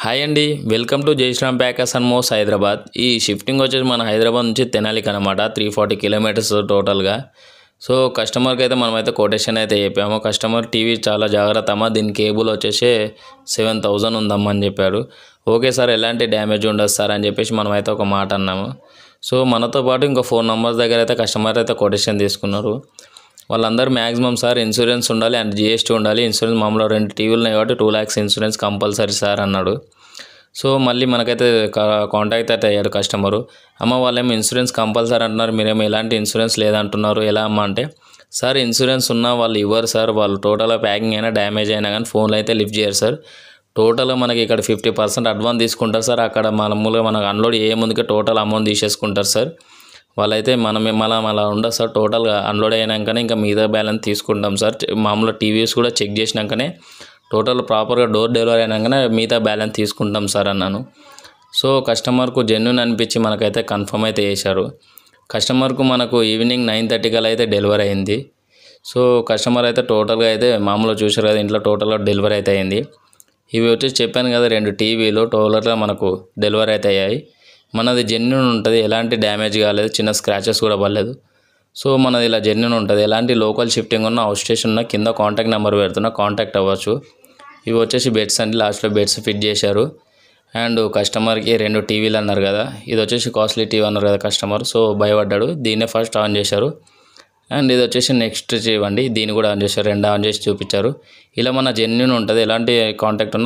Hi అండి, welcome to జై Sriram packers and మోస్ హైదరాబాద్. ఈ షిఫ్టింగ్ వచ్చేసి మన హైదరాబాద్ నుంచి తెనాలికి అనమాట. 340 కిలోమీటర్స్ టోటల్గా. సో కస్టమర్కి అయితే మనమైతే కొటేషన్ అయితే చెప్పాము. కస్టమర్ టీవీ చాలా జాగ్రత్త అమ్మ, దీని కేబుల్ వచ్చేసి 7000 ఉందమ్మా అని చెప్పాడు. ఓకే సార్, ఎలాంటి డ్యామేజ్ ఉండదు సార్ అని చెప్పేసి మనమైతే ఒక మాట అన్నాము. సో మనతో పాటు ఇంకా 4 నంబర్స్ దగ్గర అయితే కస్టమర్ అయితే కొటేషన్ తీసుకున్నారు. వాళ్ళందరూ మ్యాక్సిమం సార్ ఇన్సూరెన్స్ ఉండాలి అండ్ జిఎస్టీ ఉండాలి. ఇన్సూరెన్స్ మామూలుగా 2 టీవీలు ఉన్నాయి కాబట్టి 2 lakhs ఇన్సూరెన్స్ కంపల్సరీ సార్ అన్నాడు. సో మళ్ళీ మనకైతే కాంటాక్ట్ అయితే అయ్యాడు కస్టమరు. అమ్మ వాళ్ళేమో ఇన్సూరెన్స్ కంపల్సరీ అంటున్నారు, మీరేమో ఎలాంటి ఇన్సూరెన్స్ లేదంటున్నారు, ఎలా అమ్మ అంటే, సార్ ఇన్సూరెన్స్ ఉన్నా వాళ్ళు ఇవ్వరు సార్, వాళ్ళు టోటల్గా ప్యాకింగ్ అయినా డ్యామేజ్ అయినా కానీ ఫోన్లో అయితే లిఫ్ట్ చేయరు సార్. టోటల్గా మనకి ఇక్కడ 50% అడ్వాన్స్ తీసుకుంటారు సార్. అక్కడ మామూలుగా మనకు అన్లోడ్ ఏ ముందుకే టోటల్ అమౌంట్ తీసేసుకుంటారు సార్. వాళ్ళైతే మనం అలా ఉండదు సార్. టోటల్గా అన్లోడ్ అయినాకనే ఇంకా మిగతా బ్యాలెన్స్ తీసుకుంటాం సార్. మామూలుగా టీవీస్ కూడా చెక్ చేసినాకనే టోటల్ ప్రాపర్గా డోర్ డెలివరీ అయినాకనే మిగతా బ్యాలెన్స్ తీసుకుంటాం సార్ అన్నాను. సో కస్టమర్కు జెన్యూన్ అనిపించి మనకైతే కన్ఫర్మ్ అయితే చేశారు. కస్టమర్కు మనకు ఈవినింగ్ 9:30 కల్లా అయితే డెలివరీ అయింది. సో కస్టమర్ అయితే టోటల్గా అయితే మామూలుగా చూశారు కదా, ఇంట్లో టోటల్గా డెలివరీ అయితే అయింది. ఇవి వచ్చేసి చెప్పాను కదా, 2 టీవీలు టోటల్గా మనకు డెలివరీ అయితే అయ్యాయి. మనది జెన్యూన్ ఉంటుంది, ఎలాంటి డ్యామేజ్ కాలేదు, చిన్న స్క్రాచెస్ కూడా పడలేదు. సో మనది ఇలా జెన్యూన్ ఉంటుంది. ఎలాంటి లోకల్ షిఫ్టింగ్ ఉన్న, అవుట్ స్టేషన్ ఉన్న, కింద కాంటాక్ట్ నెంబర్ పెడుతున్నా, కాంటాక్ట్ అవ్వచ్చు. ఇవి వచ్చేసి బెడ్స్ అండి, లాస్ట్లో బెడ్స్ ఫిట్ చేశారు. అండ్ కస్టమర్కి 2 టీవీలు అన్నారు కదా, ఇది వచ్చేసి కాస్ట్లీ టీవీ అన్నారు కదా కస్టమర్. సో భయపడ్డాడు, దీన్నే ఫస్ట్ ఆన్ చేశారు. అండ్ ఇది వచ్చేసి నెక్స్ట్ ఇవ్వండి, దీన్ని కూడా ఆన్ చేశారు. 2 ఆన్ చేసి చూపించారు. ఇలా మన జెన్యూన్ ఉంటుంది, ఎలాంటి కాంటాక్ట్ ఉన్నా